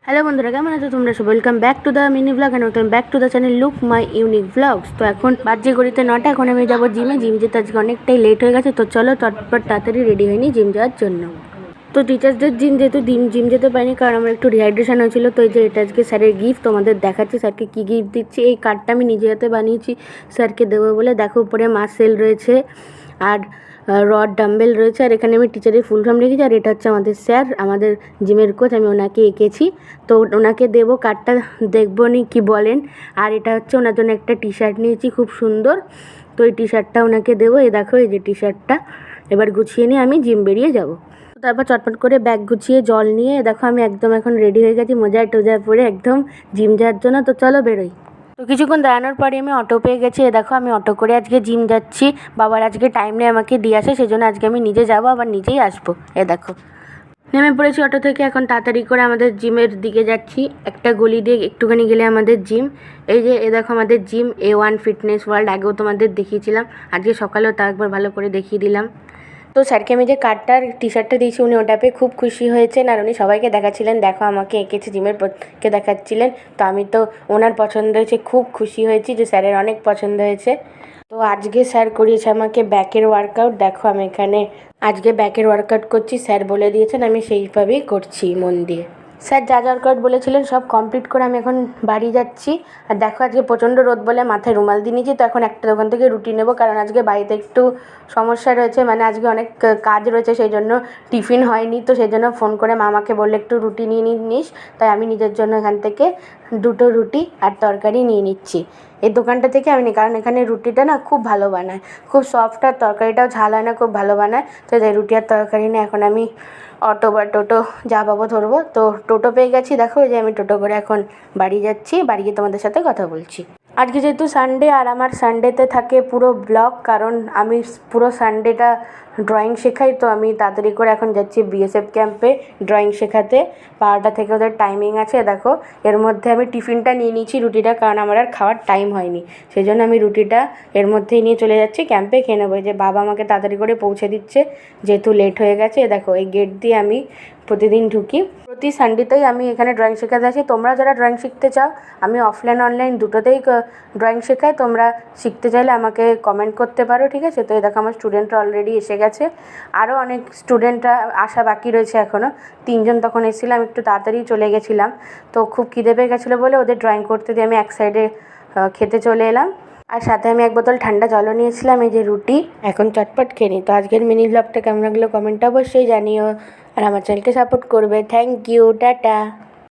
Hello বন্ধুরা, কেমন আছো তোমরা সব? Welcome back to the mini vlog and welcome back to the channel look my unique vlogs. তো এখন বাজে ঘড়িতে 9টা। এখন আমি যাবো জিম যেতে আজকে অনেকটাই লেট হয়ে গেছে। তো চলো চটপট তাড়াতাড়ি রেডি হয়নি জিম যাওয়ার জন্য। তো টিচার্সদের দিন যেহেতু জিম যেতে পারিনি, কারণ আমার একটু রিহাইড্রেশন হয়েছিল। তো এই যে এটা আজকে স্যারের গিফট, তোমাদের দেখাচ্ছি স্যারকে কী গিফট দিচ্ছি। এই কার্ডটা আমি নিজে হাতে বানিয়েছি স্যারকে দেবো বলে। দেখো উপরে মাসেল রয়েছে আর রড ডাম্বেল রয়েছে, আর এখানে আমি টিচারের ফুল ফর্ম রেখেছি। আর এটা হচ্ছে আমাদের স্যার, আমাদের জিমের কোচ, আমি ওনাকে এঁকেছি। তো ওনাকে দেবো কার্ডটা, দেখবো নি কী বলেন। আর এটা হচ্ছে ওনার জন্য একটা টি শার্ট নিয়েছি খুব সুন্দর। তো এই টি শার্টটা ওনাকে দেবো। এই দেখো এই যে টি শার্টটা, এবার গুছিয়ে নিয়ে আমি জিম বেরিয়ে যাবো। তারপর চটপট করে ব্যাগ গুছিয়ে জল নিয়ে দেখো আমি একদম এখন রেডি হয়ে গেছি মোজায় টোজায় পরে একদম জিম যাওয়ার জন্য। তো চলো বেরোই। তো কিছুক্ষণ দাঁড়ানোর পরে আমি অটো পেয়ে গেছি। দেখো আমি অটো করে আজকে জিম যাচ্ছি। বাবার আজকে টাইম নেই আমাকে দিয়ে আসে, সেজন্য আজকে আমি নিজে যাবো, আবার নিজেই আসবো। দেখো নেমে পড়েছি অটো থেকে। এখন তাড়াতাড়ি করে আমাদের জিমের দিকে যাচ্ছি। একটা গলি দিয়ে একটুখানি গেলে আমাদের জিম। এই যে দেখো আমাদের জিম A1 ফিটনেস ওয়ার্ল্ড। আগেও তোমাদের দেখিয়েছিলাম, আজকে সকালেও তা একবার ভালো করে দেখিয়ে দিলাম। তো স্যারকে আমি যে কার্ডটার টি শার্টটা দিয়েছি, উনি ওটা পেয়ে খুব খুশি হয়েছেন। আর উনি সবাইকে দেখাচ্ছিলেন, দেখো আমাকে এঁকেছে জিমের কে দেখাচ্ছিলেন। তো আমি তো ওনার পছন্দ হয়েছে, খুব খুশি হয়েছি যে স্যারের অনেক পছন্দ হয়েছে। তো আজকে স্যার করিয়েছে আমাকে ব্যাকের ওয়ার্কআউট। দেখো আমি এখানে আজকে ব্যাকের ওয়ার্কআউট করছি, স্যার বলে দিয়েছেন, আমি সেইভাবেই করছি মন দিয়ে। স্যার যা ওয়ার্কআউট বলেছিলেন সব কমপ্লিট করে আমি এখন বাড়ি যাচ্ছি। আর দেখো আজকে প্রচণ্ড রোদ বলে মাথায় রুমাল দিয়ে নিয়েছি। তো এখন একটা দোকান থেকে রুটি নেবো, কারণ আজকে বাড়িতে একটু সমস্যা রয়েছে, মানে আজকে অনেক কাজ রয়েছে, সেই জন্য টিফিন হয়নি। তো সেই জন্য ফোন করে মামাকে বললে একটু রুটি নিয়ে নিস। তাই আমি নিজের জন্য এখান থেকে 2টো রুটি আর তরকারি নিয়ে নিচ্ছি এই দোকানটা থেকে। আমি কারণ এখানে রুটিটা না খুব ভালো বানায়, খুব সফট, আর তরকারিটাও ঝাল হয় না, খুব ভালো বানায়। তো এই রুটি আর তরকারি নিয়ে এখন আমি অটো বা টোটো যা পাবো ধরবো। তো টোটো পেয়ে গেছি। দেখো যে আমি টোটো করে এখন বাড়ি যাচ্ছি, বাড়ি গিয়ে তোমাদের সাথে কথা বলছি। আজকে যেহেতু সানডে, আর আমার সানডেতে থাকে পুরো ব্লগ, কারণ আমি পুরো সানডেটা ড্রয়িং শেখাই। তো আমি তাড়াতাড়ি করে এখন যাচ্ছি BSF ক্যাম্পে ড্রয়িং শেখাতে। 12টা থেকে ওদের টাইমিং আছে। দেখো এর মধ্যে আমি টিফিনটা নিয়ে নিয়েছি, রুটিটা, কারণ আমার আর খাওয়ার টাইম হয়নি, সেই জন্য আমি রুটিটা এর মধ্যেই নিয়ে চলে যাচ্ছি ক্যাম্পে, খেয়ে নেবো। যে বাবা আমাকে তাড়াতাড়ি করে পৌঁছে দিচ্ছে যেহেতু লেট হয়ে গেছে। দেখো এই গেট দিয়ে আমি প্রতিদিন ঢুকি, প্রতি সানডেতেই আমি এখানে ড্রয়িং শেখাতে আসি। তোমরা যারা ড্রয়িং শিখতে চাও, আমি অফলাইন অনলাইন দুটোতেই ড্রয়িং শেখাই। তোমরা শিখতে চাইলে আমাকে কমেন্ট করতে পারো, ঠিক আছে? তো এই দেখো আমার স্টুডেন্টরা অলরেডি এসে গেছে, আরও অনেক স্টুডেন্টরা আসা বাকি রয়েছে এখনও। 3জন তখন এসেছিলাম, একটু তাড়াতাড়ি চলে গেছিলাম। তো খুব খিদে পেয়ে গেছিলো বলে ওদের ড্রয়িং করতে দিয়ে আমি এক সাইডে খেতে চলে এলাম। আর সাথে আমি এক বোতল ঠান্ডা জলও নিয়েছিলাম। এই যে রুটি, এখন চটপট খেয়ে নিই। তো আজকের মিনি ব্লগটা কেমন লাগলো কমেন্টটা অবশ্যই জানিও, আর আমার চ্যানেলকে সাপোর্ট করবে। Thank you, tata.